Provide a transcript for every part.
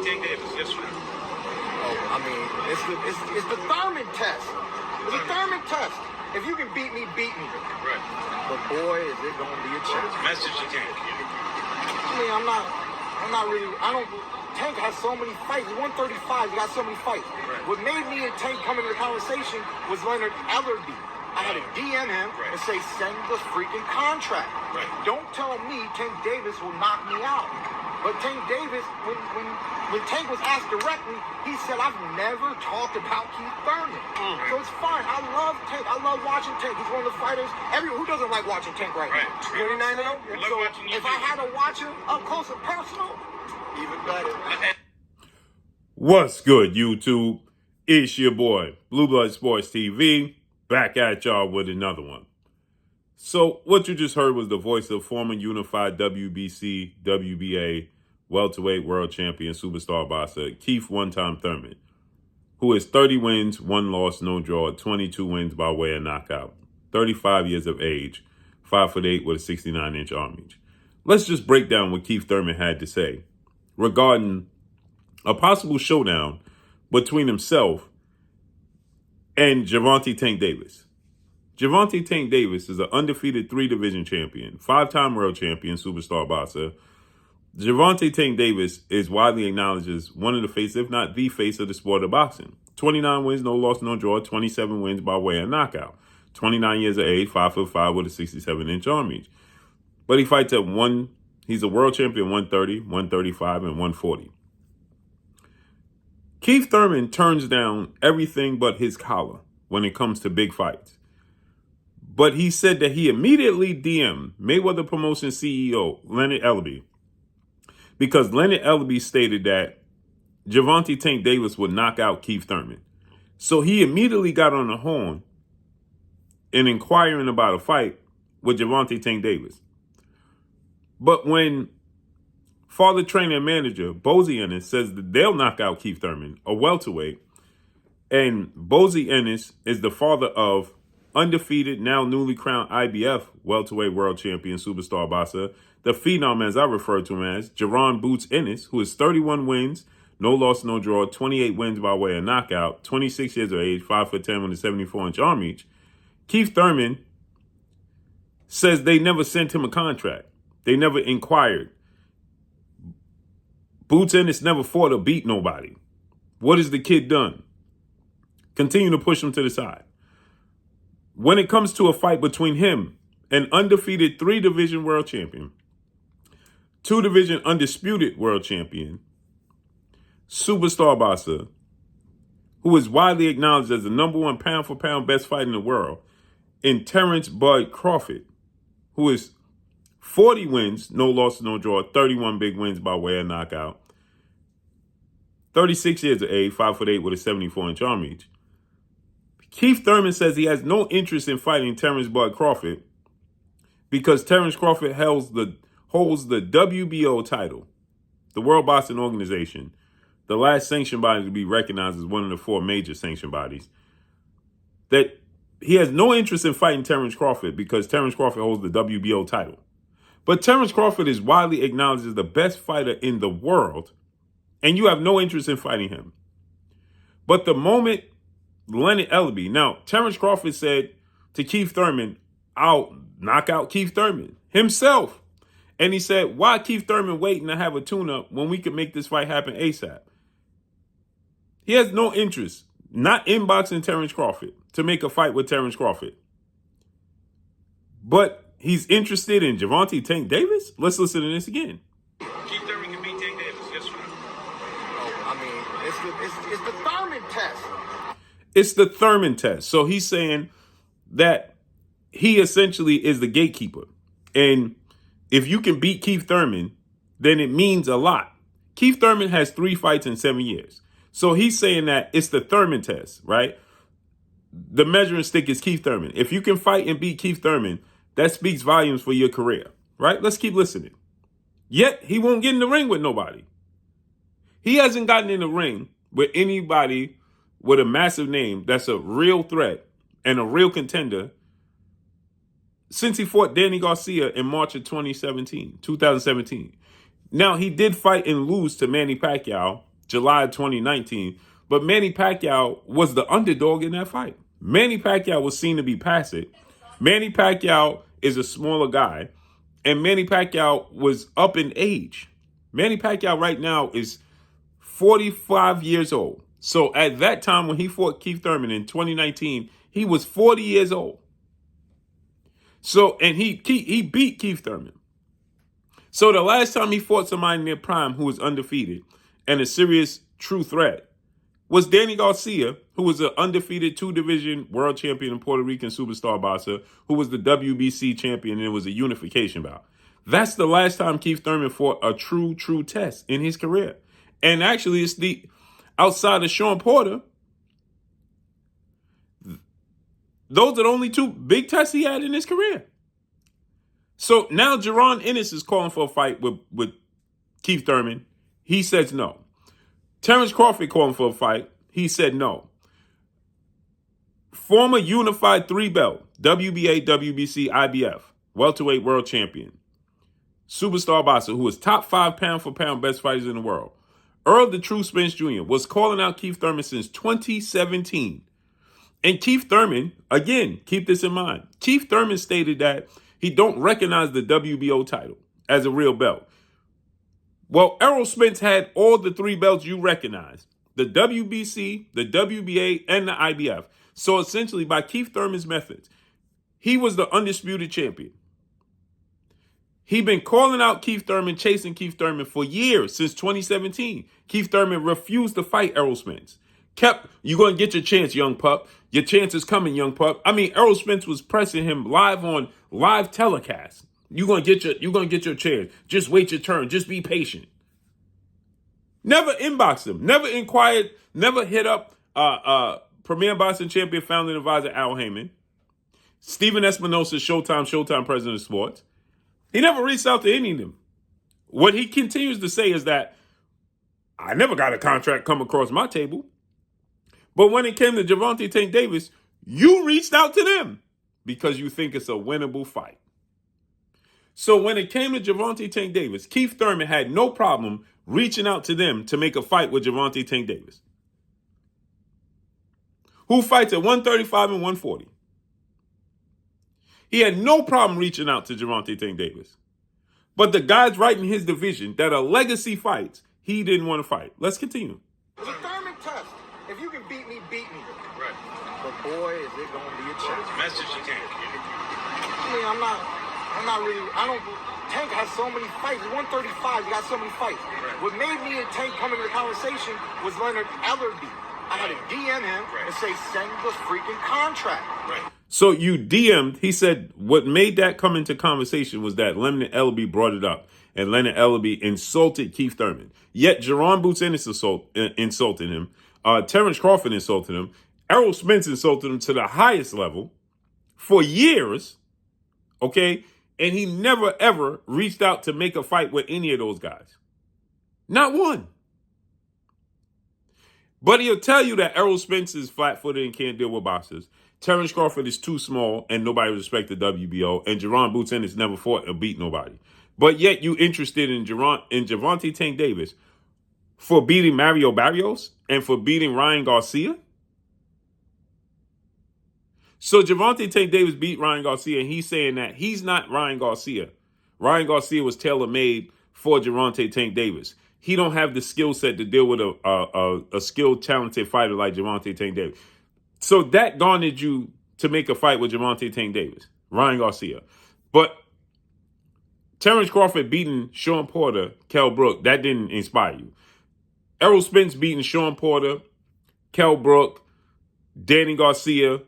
Tank Davis? Yes or no? Oh, I mean, it's the Thurman test. It's a Thurman test. If you can beat me, beat me. Right. But boy, is it going to be a challenge. Message to Tank. I mean, I'm not really. Tank has so many fights. He's 135. He got so many fights. Right. What made me and Tank come into the conversation was Leonard Ellerbe. I had to DM him and say, send the freaking contract. Right. Don't tell me Tank Davis will knock me out. But Tank Davis, when Tank was asked directly, he said, I've never talked about Keith Thurman. So it's fine. I love Tank. I love watching Tank. He's one of the fighters. Who doesn't like watching Tank right now? 29-0? So if I had to watch him up close and personal, even better. What's good, YouTube? It's your boy, Blue Blood Sports TV, back at y'all with another one. So what you just heard was the voice of former unified WBC, WBA, welterweight world champion, superstar boxer, Keith one-time Thurman, who is 30 wins, 1 loss, no draw, 22 wins by way of knockout, 35 years of age, 5'8" with a 69-inch arm reach. Let's just break down what Keith Thurman had to say regarding a possible showdown between himself and Gervonta Tank Davis. Gervonta Tank Davis is an undefeated 3-division champion, 5-time world champion, superstar boxer. Gervonta Tank Davis is widely acknowledged as one of the face, if not the face, of the sport of boxing. 29 wins, no loss, no draw, 27 wins by way of knockout. 29 years of age, 5'5" with a 67-inch arm reach. But he fights at he's a world champion 130, 135, and 140. Keith Thurman turns down everything but his collar when it comes to big fights. But he said that he immediately DM'd Mayweather Promotions CEO Leonard Ellerbe because Leonard Ellerbe stated that Gervonta Tank Davis would knock out Keith Thurman. So he immediately got on the horn and inquiring about a fight with Gervonta Tank Davis. But when father, trainer, and manager Bozy Ennis says that they'll knock out Keith Thurman, a welterweight, and Bozy Ennis is the father of undefeated, now newly crowned IBF welterweight world champion, superstar boxer, the phenom, as I refer to him as, Jerron Boots Ennis, who is 31 wins, no loss, no draw, 28 wins by way of knockout, 26 years of age, 5'10" with a 74-inch arm reach. Keith Thurman says they never sent him a contract. They never inquired. Boots Ennis never fought or beat nobody. What has the kid done? Continue to push him to the side. When it comes to a fight between him, an undefeated 3-division world champion, 2-division undisputed world champion, superstar boxer, who is widely acknowledged as the #1 pound-for-pound best fighter in the world, in Terrence Bud Crawford, who is 40 wins, no loss, no draw, 31 big wins by way of knockout, 36 years of age, 5'8" with a 74-inch arm reach. Keith Thurman says he has no interest in fighting Terrence Bud Crawford because Terrence Crawford holds the WBO title, the World Boxing Organization, the last sanctioned body to be recognized as one of the 4 major sanctioned bodies. That he has no interest in fighting Terrence Crawford because Terrence Crawford holds the WBO title. But Terrence Crawford is widely acknowledged as the best fighter in the world, and you have no interest in fighting him. But the moment Leonard Ellerbe, now Terrence Crawford said to Keith Thurman, I'll knock out Keith Thurman himself. And he said, why Keith Thurman waiting to have a tune-up when we can make this fight happen ASAP? He has no interest, not in boxing Terrence Crawford, to make a fight with Terrence Crawford. But he's interested in Gervonta Tank Davis? Let's listen to this again. Keith Thurman can beat Tank Davis. Yes or no? Oh, I mean, it's the Thurman test. It's the Thurman test. So he's saying that he essentially is the gatekeeper. And if you can beat Keith Thurman, then it means a lot. Keith Thurman has 3 fights in 7 years. So he's saying that it's the Thurman test, right? The measuring stick is Keith Thurman. If you can fight and beat Keith Thurman, that speaks volumes for your career, right? Let's keep listening. Yet he won't get in the ring with nobody. He hasn't gotten in the ring with anybody with a massive name that's a real threat and a real contender since he fought Danny Garcia in March of 2017. Now, he did fight and lose to Manny Pacquiao July 2019. But Manny Pacquiao was the underdog in that fight. Manny Pacquiao was seen to be passive. Manny Pacquiao is a smaller guy, and Manny Pacquiao was up in age. Manny Pacquiao right now is 45 years old. So at that time when he fought Keith Thurman in 2019, he was 40 years old. So, and he beat Keith Thurman. So the last time he fought somebody in their prime who was undefeated and a serious true threat was Danny Garcia, who was an undefeated 2-division world champion and Puerto Rican superstar boxer, who was the WBC champion, and it was a unification bout. That's the last time Keith Thurman fought a true test in his career. And actually, it's the outside of Sean Porter, those are the only 2 big tests he had in his career. So now Jaron Ennis is calling for a fight with Keith Thurman. He says no. Terrence Crawford calling for a fight. He said no. Former unified 3-belt, WBA, WBC, IBF, welterweight world champion, superstar boxer who was top 5 pound-for-pound best fighters in the world, Earl the True Spence Jr. was calling out Keith Thurman since 2017. And Keith Thurman, again, keep this in mind, Keith Thurman stated that he don't recognize the WBO title as a real belt. Well, Errol Spence had all the 3 belts you recognize, the WBC, the WBA, and the IBF. So essentially, by Keith Thurman's methods, he was the undisputed champion. He'd been calling out Keith Thurman, chasing Keith Thurman for years, since 2017. Keith Thurman refused to fight Errol Spence. You're going to get your chance, young pup. Your chance is coming, young pup. I mean, Errol Spence was pressing him live on live telecast. You're going to get your chance. Just wait your turn. Just be patient. Never inboxed him. Never inquired. Never hit up Premier Boxing Champion, founding advisor Al Heyman. Steven Espinosa, Showtime president of sports. He never reached out to any of them. What he continues to say is that I never got a contract come across my table. But when it came to Gervonta Tank Davis, you reached out to them because you think it's a winnable fight. So when it came to Gervonta Tank Davis, Keith Thurman had no problem reaching out to them to make a fight with Gervonta Tank Davis, who fights at 135 and 140. He had no problem reaching out to Gervonta Tank Davis. But the guys right in his division that are legacy fights, he didn't want to fight. Let's continue. It's a Thurman test. If you can beat me, beat me. Right. But boy, is it going to be a challenge. Message you can't. I mean, I'm not really, Tank has so many fights. 135, you got so many fights. Right. What made me and Tank come into the conversation was Leonard Ellerbe. I had to DM him and say, send the freaking contract. Right. So you DM'd, he said what made that come into conversation was that Leonard Ellerbe brought it up. And Leonard Ellerbe insulted Keith Thurman. Yet Jerron Boots Ennis insulted him. Terrence Crawford insulted him. Errol Spence insulted him to the highest level for years. Okay? And he never, ever reached out to make a fight with any of those guys. Not one. But he'll tell you that Errol Spence is flat-footed and can't deal with boxers. Terrence Crawford is too small and nobody respects the WBO. And Jerron Boots Ennis never fought or beat nobody. But yet you interested in Gervonta Tank Davis for beating Mario Barrios and for beating Ryan Garcia? So Gervonta Tank Davis beat Ryan Garcia, and he's saying that he's not Ryan Garcia. Ryan Garcia was tailor-made for Gervonta Tank Davis. He don't have the skill set to deal with a skilled, talented fighter like Gervonta Tank Davis. So that garnered you to make a fight with Gervonta Tank Davis, Ryan Garcia. But Terrence Crawford beating Sean Porter, Kell Brook, that didn't inspire you. Errol Spence beating Sean Porter, Kell Brook, Danny Garcia,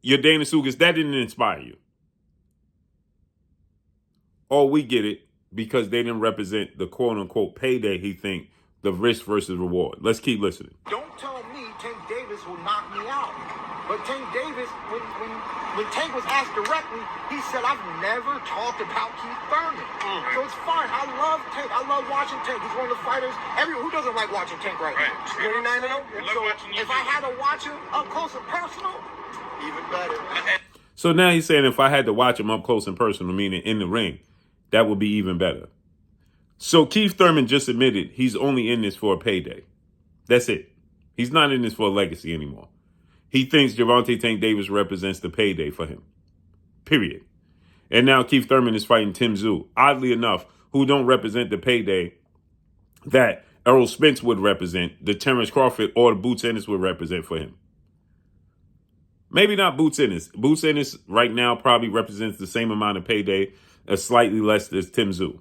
your Dana Sugas, that didn't inspire you. Oh, we get it, because they didn't represent the quote-unquote payday he think, the risk versus reward. Let's keep listening. Don't tell me Tank Davis will knock me out. But Tank Davis, when Tank was asked directly, he said, I've never talked about Keith Thurman. So it's fine. I love Tank. I love watching Tank. He's one of the fighters. Who doesn't like watching Tank right now? 29-0? So if I had to watch him up close and personal, even better. So now he's saying if I had to watch him up close and personal, meaning in the ring, that would be even better. So Keith Thurman just admitted he's only in this for a payday. That's it. He's not in this for a legacy anymore. He thinks Gervonta Tank Davis represents the payday for him. Period. And now Keith Thurman is fighting Tim Tszyu, oddly enough, who don't represent the payday that Errol Spence would represent, the Terrence Crawford or the Boots Ennis would represent for him. Maybe not Boots Ennis. Boots Ennis right now probably represents the same amount of payday as slightly less as Tim Tszyu.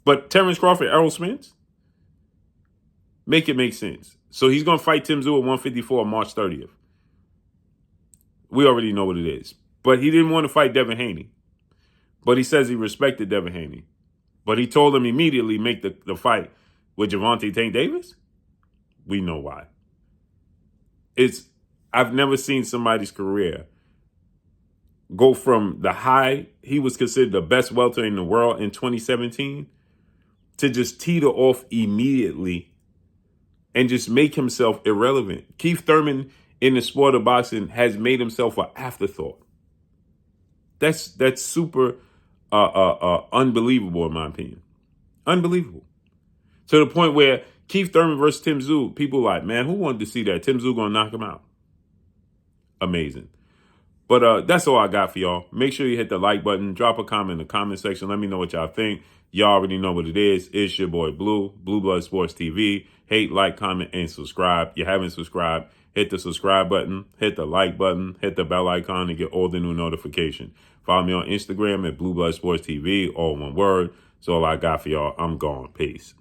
But Terrence Crawford, Errol Spence, make it make sense. So he's going to fight Tim Tszyu at 154 on March 30th. We already know what it is. But he didn't want to fight Devin Haney. But he says he respected Devin Haney. But he told him immediately make the fight with Gervonta Tank Davis. We know why. I've never seen somebody's career go from the high, he was considered the best welter in the world in 2017, to just teeter off immediately and just make himself irrelevant. Keith Thurman in the sport of boxing has made himself an afterthought. That's super unbelievable in my opinion. Unbelievable. To the point where Keith Thurman versus Tim Tszyu, people like, man, who wanted to see that? Tim Tszyu gonna knock him out. Amazing. But that's all I got for y'all. Make sure you hit the like button. Drop a comment in the comment section. Let me know what y'all think. Y'all already know what it is. It's your boy Blue, Blue Blood Sports TV. Hate, like, comment, and subscribe. You haven't subscribed, hit the subscribe button, hit the like button, hit the bell icon to get all the new notifications. Follow me on Instagram at Blue Blood Sports TV, all one word. That's all I got for y'all. I'm gone. Peace.